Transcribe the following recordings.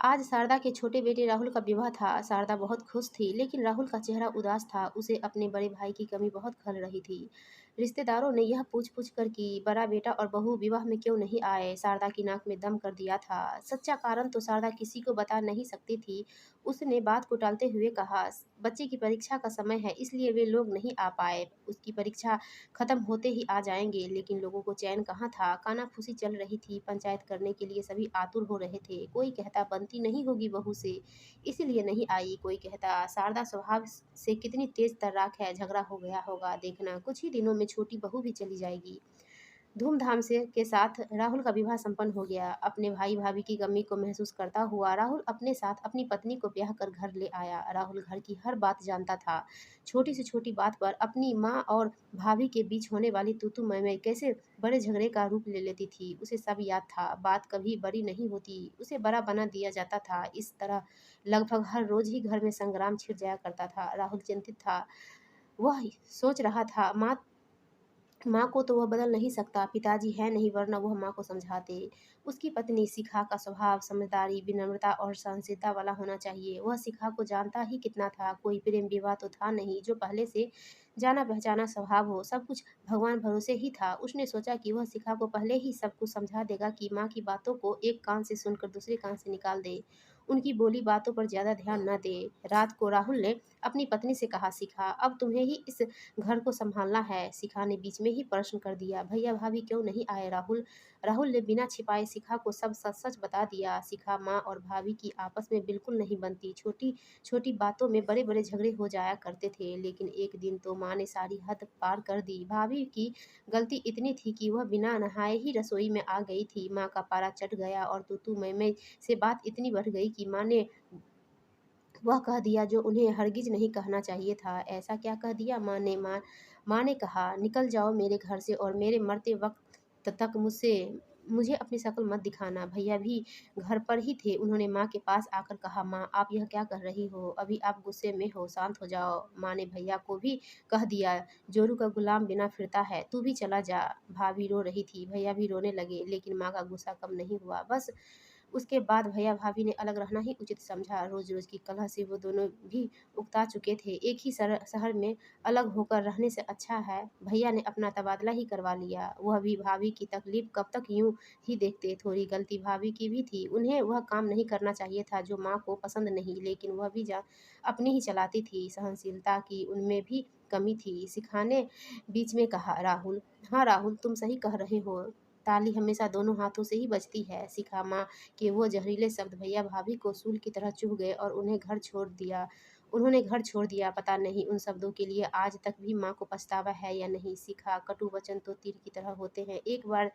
आज शारदा के छोटे बेटे राहुल का विवाह था। शारदा बहुत खुश थी, लेकिन राहुल का चेहरा उदास था। उसे अपने बड़े भाई की कमी बहुत खल रही थी। रिश्तेदारों ने यह पूछ-पूछ कर कि बड़ा बेटा और बहू विवाह में क्यों नहीं आए, शारदा की नाक में दम कर दिया था। सच्चा कारण तो शारदा किसी को बता नहीं सकती थी। उसने बात को टालते हुए कहा, बच्चे की परीक्षा का समय है, इसलिए वे लोग नहीं आ पाए। उसकी परीक्षा खत्म होते ही आ जाएंगे। लेकिन लोगों को चैन कहाँ था। कानाफूसी चल रही थी। पंचायत करने के लिए सभी आतुर हो रहे थे। कोई कहता बनती नहीं होगी बहू से, इसीलिए नहीं आई। कोई कहता शारदा स्वभाव से कितनी तेज तर्राक है, झगड़ा हो गया होगा, देखना कुछ ही दिनों में छोटी बहू भी चली जाएगी। धूमधाम से के साथ राहुल का विवाह संपन्न हो गया। अपने भाई भाभी की कमी को महसूस करता हुआ राहुल अपने साथ अपनी पत्नी को ब्याह कर घर ले आया। राहुल घर की हर बात जानता था। छोटी से छोटी बात पर अपनी माँ और भाभी के बीच होने वाली तू मैं कैसे बड़े झगड़े का रूप ले लेती थी, उसे सब याद था। बात कभी बड़ी नहीं होती, उसे बड़ा बना दिया जाता था। इस तरह लगभग हर रोज ही घर में संग्राम छिड़ जाया करता था। राहुल चिंतित था। वह सोच रहा था, माँ को तो वह बदल नहीं सकता, पिताजी है नहीं, वरना वह माँ को समझाते। उसकी पत्नी शिखा का स्वभाव समझदारी, विनम्रता और सहनशीलता वाला होना चाहिए। वह शिखा को जानता ही कितना था। कोई प्रेम विवाह तो था नहीं जो पहले से जाना पहचाना स्वभाव हो। सब कुछ भगवान भरोसे ही था। उसने सोचा कि वह शिखा को पहले ही सब कुछ समझा देगा कि माँ की बातों को एक कान से सुनकर दूसरे कान से निकाल दे, उनकी बोली बातों पर ज्यादा ध्यान न दे। रात को राहुल ने अपनी पत्नी से कहा, शिखा अब तुम्हें ही इस घर को संभालना है। शिखा ने बीच में ही प्रश्न कर दिया, भैया भाभी क्यों नहीं आए राहुल? राहुल ने बिना छिपाए शिखा को सब सच सच बता दिया। शिखा माँ और भाभी की आपस में बिल्कुल नहीं बनती। छोटी छोटी बातों में बड़े बड़े झगड़े हो जाया करते थे। लेकिन एक दिन तो माँ ने सारी हद पार कर दी। भाभी की गलती इतनी थी कि वह बिना नहाए ही रसोई में आ गई थी। माँ का पारा चढ़ गया और तू मैं से बात इतनी बढ़ गई कि माँ ने वह कह दिया जो उन्हें हरगिज नहीं कहना चाहिए था। ऐसा क्या कह दिया? माँ ने कहा, निकल जाओ मेरे घर से और मेरे मरते वक्त तक मुझे अपनी शक्ल मत दिखाना। भैया भी घर पर ही थे। उन्होंने माँ के पास आकर कहा, माँ आप यह क्या कर रही हो? अभी आप गुस्से में हो, शांत हो जाओ। माँ ने भैया को भी कह दिया, जोरू का गुलाम बिना फिरता है, तू भी चला जा। भाभी रो रही थी, भैया भी रोने लगे, लेकिन माँ का गुस्सा कम नहीं हुआ। बस उसके बाद भैया भाभी ने अलग रहना ही उचित समझा। रोज रोज की कलह से वो दोनों भी उकता चुके थे। एक ही शहर में अलग होकर रहने से अच्छा है भैया ने अपना तबादला ही करवा लिया। वह भी भाभी की तकलीफ कब तक यूं ही देखते। थोड़ी गलती भाभी की भी थी। उन्हें वह काम नहीं करना चाहिए था जो माँ को पसंद नहीं, लेकिन वह भी अपनी ही चलाती थी। सहनशीलता की उनमें भी कमी थी। सिखाने बीच में कहा, राहुल हाँ राहुल तुम सही कह रहे हो, ताली हमेशा दोनों हाथों से ही बजती है। शिखा माँ के वो जहरीले शब्द भैया भाभी को सूल की तरह चुभ गए और उन्होंने घर छोड़ दिया। पता नहीं उन शब्दों के लिए आज तक भी माँ को पछतावा है या नहीं। शिखा कटु वचन तो तीर की तरह होते हैं, एक बार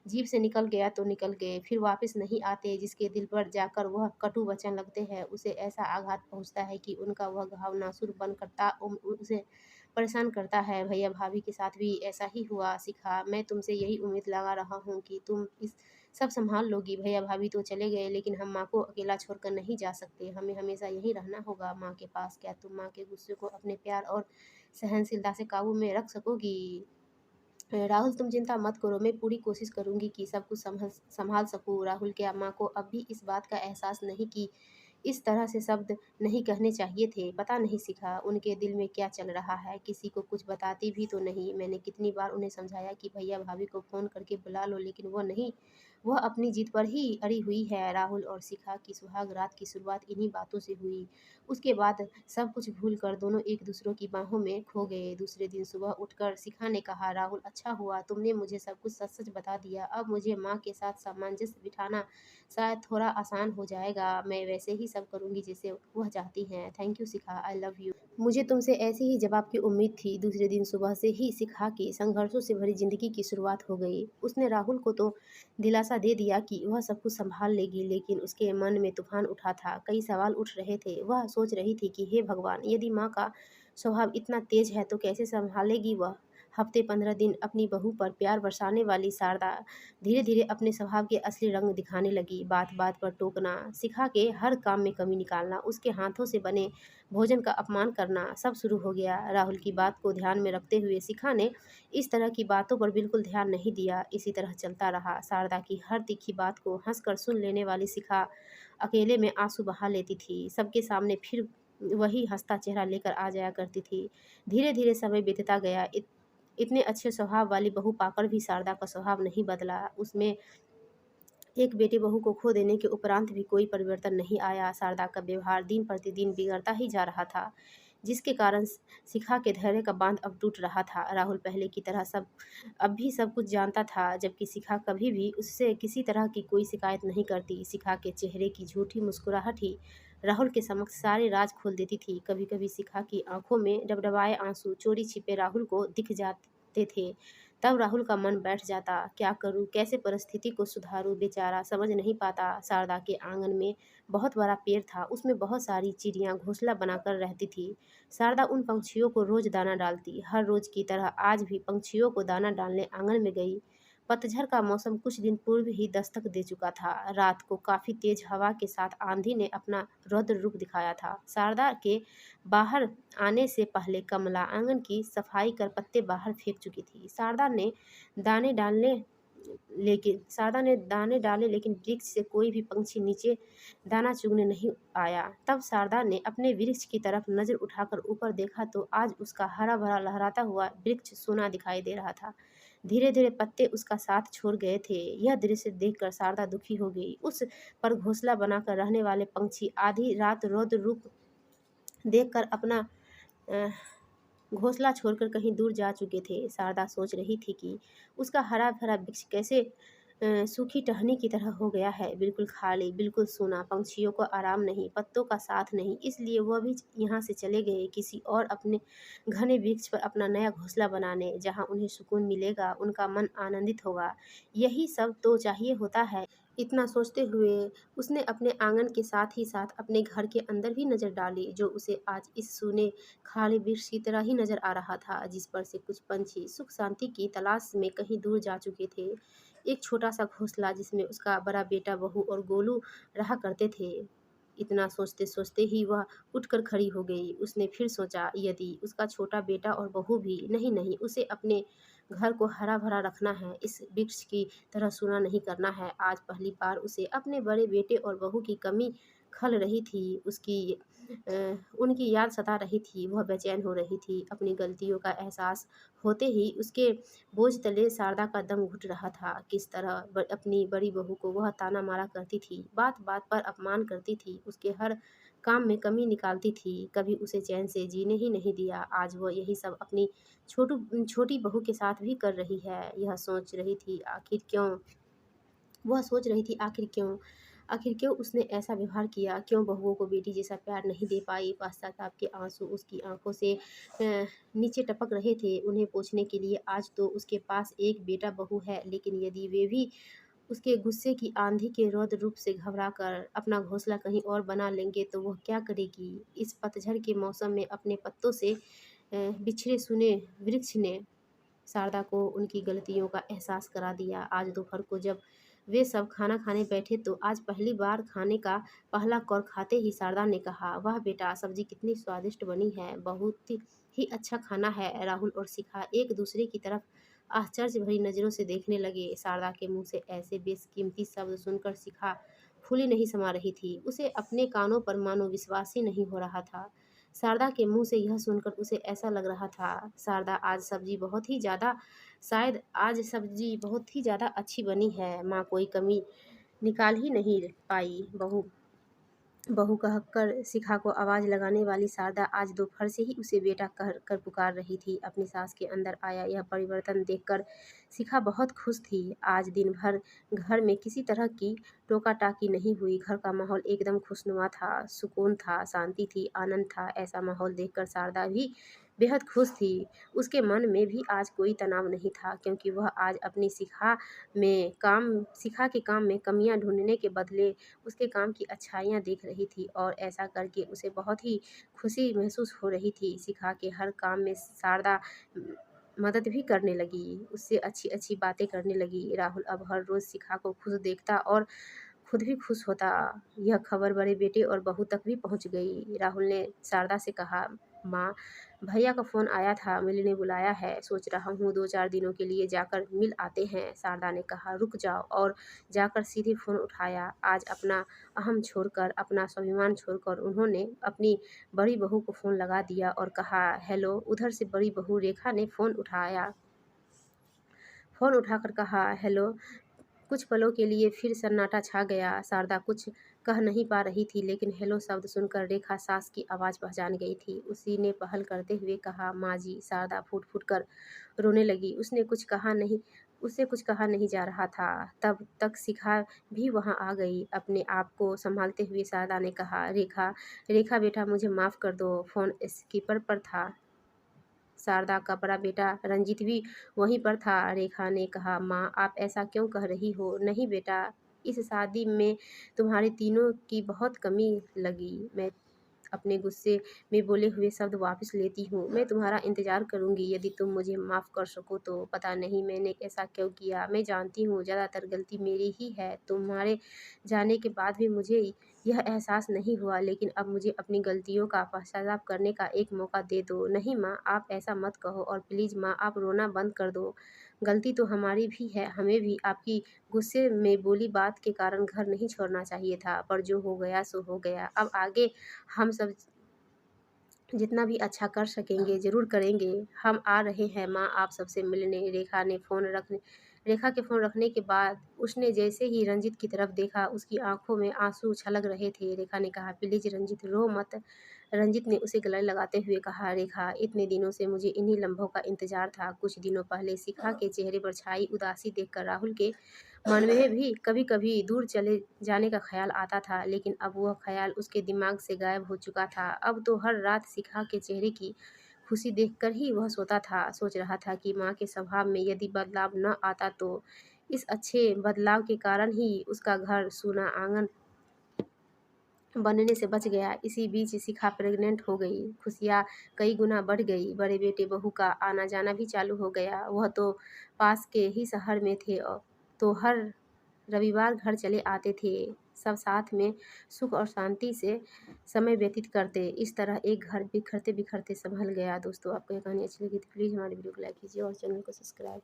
जीभ से निकल गया तो निकल गए, फिर वापस नहीं आते। जिसके दिल पर जाकर वह कटु वचन लगते हैं उसे ऐसा आघात पहुँचता है कि उनका वह घाव नासुर बन करता उसे परेशान करता है। भैया भाभी के साथ भी ऐसा ही हुआ। शिखा मैं तुमसे यही उम्मीद लगा रहा हूँ कि तुम इस सब संभाल लोगी। भैया भाभी तो चले गए, लेकिन हम माँ को अकेला छोड़कर नहीं जा सकते। हमें हमेशा यहीं रहना होगा माँ के पास। क्या तुम माँ के गुस्से को अपने प्यार और सहनशीलता से काबू में रख सकोगी? राहुल तुम चिंता मत करो, मैं पूरी कोशिश करूंगी कि सब कुछ संभल संभाल सकूं। राहुल के अम्मा को अब भी इस बात का एहसास नहीं कि इस तरह से शब्द नहीं कहने चाहिए थे। पता नहीं सीखा उनके दिल में क्या चल रहा है। किसी को कुछ बताती भी तो नहीं। मैंने कितनी बार उन्हें समझाया कि भैया भाभी को फ़ोन करके बुला लो, लेकिन वो नहीं, वह अपनी जिद पर ही अड़ी हुई है। राहुल और शिखा की सुहाग रात की शुरुआत इन्हीं बातों से हुई। उसके बाद सब कुछ भूल कर दोनों एक दूसरों की बाहों में खो गए। दूसरे दिन सुबह उठकर शिखा ने कहा, राहुल अच्छा हुआ तुमने मुझे सब कुछ सच सच बता दिया। अब मुझे माँ के साथ सामंजस्य बिठाना शायद थोड़ा आसान हो जाएगा। मैं वैसे ही सब करूँगी जैसे वह चाहती हैं। Thank you Shikha, I love you. मुझे तुमसे ऐसे ही जवाब की उम्मीद थी। दूसरे दिन सुबह से ही शिखा की संघर्षों से भरी जिंदगी की शुरुआत हो गई। उसने राहुल को तो दिलासा दे दिया कि वह सब कुछ संभाल लेगी, लेकिन उसके मन में तूफान उठा था। कई सवाल उठ रहे थे। वह सोच रही थी कि हे भगवान, यदि माँ का स्वभाव इतना तेज है तो कैसे संभालेगी वह? हफ्ते 15 दिन अपनी बहू पर प्यार बरसाने वाली शारदा धीरे धीरे अपने स्वभाव के असली रंग दिखाने लगी। बात बात पर टोकना, शिखा के हर काम में कमी निकालना, उसके हाथों से बने भोजन का अपमान करना सब शुरू हो गया। राहुल की बात को ध्यान में रखते हुए शिखा ने इस तरह की बातों पर बिल्कुल ध्यान नहीं दिया। इसी तरह चलता रहा। शारदा की हर तीखी बात को हंसकर सुन लेने वाली शिखा अकेले में आंसू बहा लेती थी। सबके सामने फिर वही हंसता चेहरा लेकर आ जाया करती थी। धीरे धीरे समय बीतता गया। इतने अच्छे स्वभाव वाली बहू पाकर भी शारदा का स्वभाव नहीं बदला। उसमें एक बेटी बहू को खो देने के उपरांत भी कोई परिवर्तन नहीं आया। शारदा का व्यवहार दिन प्रतिदिन बिगड़ता ही जा रहा था, जिसके कारण शिखा के धैर्य का बांध अब टूट रहा था। राहुल पहले की तरह अब भी सब कुछ जानता था, जबकि शिखा कभी भी उससे किसी तरह की कोई शिकायत नहीं करती। शिखा के चेहरे की झूठी मुस्कुराहट ही राहुल के समक्ष सारे राज खोल देती थी। कभी कभी शिखा की आंखों में डबडबाए आंसू चोरी छिपे राहुल को दिख जाते थे। तब राहुल का मन बैठ जाता। क्या करूं, कैसे परिस्थिति को सुधारूं, बेचारा समझ नहीं पाता। शारदा के आंगन में बहुत बड़ा पेड़ था, उसमें बहुत सारी चिड़ियां घोंसला बनाकर रहती थी। शारदा उन पंछियों को रोज दाना डालती। हर रोज की तरह आज भी पंछियों को दाना डालने आंगन में गई। पतझड़ का मौसम कुछ दिन पूर्व ही दस्तक दे चुका था। रात को काफी तेज हवा के साथ आंधी ने अपना रौद्र रूप दिखाया था। शारदा के बाहर आने से पहले कमला आंगन की सफाई कर पत्ते बाहर फेंक चुकी थी। दाने डालने शारदा ने दाने डाले, लेकिन वृक्ष से कोई भी पंछी नीचे दाना चुगने नहीं आया। तब शारदा ने अपने वृक्ष की तरफ नजर उठाकर ऊपर देखा तो आज उसका हरा भरा लहराता हुआ वृक्ष सोना दिखाई दे रहा था। धीरे धीरे पत्ते उसका साथ छोड़ गए थे। यह दृश्य देखकर शारदा दुखी हो गई। उस पर घोंसला बनाकर रहने वाले पंछी आधी रात रौद्र रूप देखकर अपना अ, घोंसला छोड़कर कहीं दूर जा चुके थे। शारदा सोच रही थी कि उसका हरा भरा वृक्ष कैसे सूखी टहनी की तरह हो गया है, बिल्कुल खाली, बिल्कुल सूना। पंछियों को आराम नहीं, पत्तों का साथ नहीं, इसलिए वह भी यहाँ से चले गए किसी और अपने घने वृक्ष पर अपना नया घोंसला बनाने, जहाँ उन्हें सुकून मिलेगा, उनका मन आनंदित होगा। यही सब तो चाहिए होता है। इतना सोचते हुए उसने अपने आंगन के साथ ही साथ अपने घर के अंदर भी नजर डाली, जो उसे आज इस सूने खाली वृक्ष की तरह ही नजर आ रहा था, जिस पर से कुछ पंछी सुख शांति की तलाश में कहीं दूर जा चुके थे। एक छोटा सा घोंसला जिसमें उसका बड़ा बेटा, बहू और गोलू रहा करते थे। इतना सोचते सोचते ही वह उठकर खड़ी हो गई। उसने फिर सोचा, यदि उसका छोटा बेटा और बहू भी नहीं, नहीं, उसे अपने घर को हरा भरा रखना है, इस वृक्ष की तरह सूना नहीं करना है। आज पहली बार उसे अपने बड़े बेटे और बहू की कमी खल रही थी। उनकी याद सता रही थी। वह बेचैन हो रही थी। अपनी गलतियों का एहसास होते ही उसके बोझ तले शारदा का दम घुट रहा था। किस तरह अपनी बड़ी बहू को वह ताना मारा करती थी, बात बात पर अपमान करती थी, उसके हर काम में कमी निकालती थी, कभी उसे चैन से जीने ही नहीं दिया। आज वह यही सब अपनी छोटी बहू के साथ भी कर रही है। वह सोच रही थी, आखिर क्यों उसने ऐसा व्यवहार किया, क्यों बहुओं को बेटी जैसा प्यार नहीं दे पाई। पश्चाताप के आंसू उसकी आंखों से नीचे टपक रहे थे। उन्हें पूछने के लिए आज तो उसके पास एक बेटा बहू है, लेकिन यदि वे भी उसके गुस्से की आंधी के रौद्र रूप से घबराकर अपना घोंसला कहीं और बना लेंगे तो वह क्या करेगी। इस पतझड़ के मौसम में अपने पत्तों से बिछड़े सुने वृक्ष ने शारदा को उनकी गलतियों का एहसास करा दिया। आज दोपहर को जब वे सब खाना खाने बैठे तो आज पहली बार खाने का पहला कौर खाते ही शारदा ने कहा, वाह बेटा, सब्जी कितनी स्वादिष्ट बनी है, बहुत ही अच्छा खाना है। राहुल और शिखा एक दूसरे की तरफ आश्चर्य भरी नज़रों से देखने लगे। शारदा के मुंह से ऐसे बेशकीमती शब्द सुनकर शिखा फूली नहीं समा रही थी। उसे अपने कानों पर मानो विश्वास ही नहीं हो रहा था। शारदा के मुंह से यह सुनकर उसे ऐसा लग रहा था, शायद आज सब्जी बहुत ही ज़्यादा अच्छी बनी है, माँ कोई कमी निकाल ही नहीं पाई। बहू बहू कहकर शिखा को आवाज़ लगाने वाली शारदा आज दोपहर से ही उसे बेटा कह कर पुकार रही थी। अपनी सास के अंदर आया यह परिवर्तन देखकर शिखा बहुत खुश थी। आज दिन भर घर में किसी तरह की टोका टाकी नहीं हुई। घर का माहौल एकदम खुशनुमा था, सुकून था, शांति थी, आनंद था। ऐसा माहौल देखकर शारदा भी बेहद खुश थी। उसके मन में भी आज कोई तनाव नहीं था, क्योंकि वह आज अपनी शिखा के काम में कमियां ढूंढने के बदले उसके काम की अच्छाइयाँ देख रही थी, और ऐसा करके उसे बहुत ही खुशी महसूस हो रही थी। शिखा के हर काम में शारदा मदद भी करने लगी, उससे अच्छी-अच्छी बातें करने लगी। राहुल अब हर रोज़ शिखा को खुश देखता और खुद भी खुश होता। यह खबर बड़े बेटे और बहू तक भी पहुंच गई। राहुल ने शारदा से कहा, माँ, भैया का फ़ोन आया था, मिलने बुलाया है, सोच रहा हूँ 2-4 दिनों के लिए जाकर मिल आते हैं। शारदा ने कहा, रुक जाओ, और जाकर सीधे फ़ोन उठाया। आज अपना अहम छोड़कर, अपना स्वाभिमान छोड़कर उन्होंने अपनी बड़ी बहू को फ़ोन लगा दिया और कहा, हेलो। उधर से बड़ी बहू रेखा ने फ़ोन उठाकर कहा, हेलो। कुछ पलों के लिए फिर सन्नाटा छा गया। शारदा कुछ कह नहीं पा रही थी, लेकिन हेलो शब्द सुनकर रेखा सास की आवाज़ पहचान गई थी। उसी ने पहल करते हुए कहा, माँ जी। शारदा फूट फूट कर रोने लगी। उससे कुछ कहा नहीं जा रहा था। तब तक शिखा भी वहाँ आ गई। अपने आप को संभालते हुए शारदा ने कहा, रेखा, रेखा बेटा, मुझे माफ़ कर दो, फ़ोन स्पीकर पर था। शारदा का बड़ा बेटा रंजीत भी वहीं पर था। रेखा ने कहा, माँ, आप ऐसा क्यों कह रही हो? नहीं बेटा, इस शादी में तुम्हारे तीनों की बहुत कमी लगी। मैं अपने गुस्से में बोले हुए शब्द वापस लेती हूँ। मैं तुम्हारा इंतज़ार करूँगी, यदि तुम मुझे माफ़ कर सको तो। पता नहीं मैंने ऐसा क्यों किया। मैं जानती हूँ ज़्यादातर गलती मेरी ही है। तुम्हारे जाने के बाद भी मुझे यह एहसास नहीं हुआ, लेकिन अब मुझे अपनी गलतियों का पश्चाताप करने का एक मौका दे दो। नहीं माँ, आप ऐसा मत कहो, और प्लीज़ माँ, आप रोना बंद कर दो। गलती तो हमारी भी है, हमें भी आपकी गुस्से में बोली बात के कारण घर नहीं छोड़ना चाहिए था, पर जो हो गया सो हो गया। अब आगे हम सब जितना भी अच्छा कर सकेंगे ज़रूर करेंगे। हम आ रहे हैं माँ, आप सबसे मिलने। रेखा के फ़ोन रखने के बाद उसने जैसे ही रंजित की तरफ देखा, उसकी आंखों में आंसू छलक रहे थे। रेखा ने कहा, प्लीज़ रंजित, रो मत। रंजित ने उसे गले लगाते हुए कहा, रेखा, इतने दिनों से मुझे इन्हीं लम्हों का इंतज़ार था। कुछ दिनों पहले शिखा के चेहरे पर छाई उदासी देखकर राहुल के मन में भी कभी-कभी दूर चले जाने का ख़्याल आता था, लेकिन अब वह ख़्याल उसके दिमाग से गायब हो चुका था। अब तो हर रात शिखा के चेहरे की खुशी देखकर ही वह सोता था। सोच रहा था कि माँ के स्वभाव में यदि बदलाव न आता तो इस अच्छे बदलाव के कारण ही उसका घर सूना आंगन बनने से बच गया। इसी बीच शिखा प्रेग्नेंट हो गई। खुशियाँ कई गुना बढ़ गई। बड़े बेटे बहू का आना जाना भी चालू हो गया। वह तो पास के ही शहर में थे, तो हर रविवार घर चले आते थे। सब साथ में सुख और शांति से समय व्यतीत करते। इस तरह एक घर बिखरते बिखरते संभल गया। दोस्तों, आपको ये कहानी अच्छी लगी तो प्लीज़ हमारे वीडियो को लाइक कीजिए और चैनल को सब्सक्राइब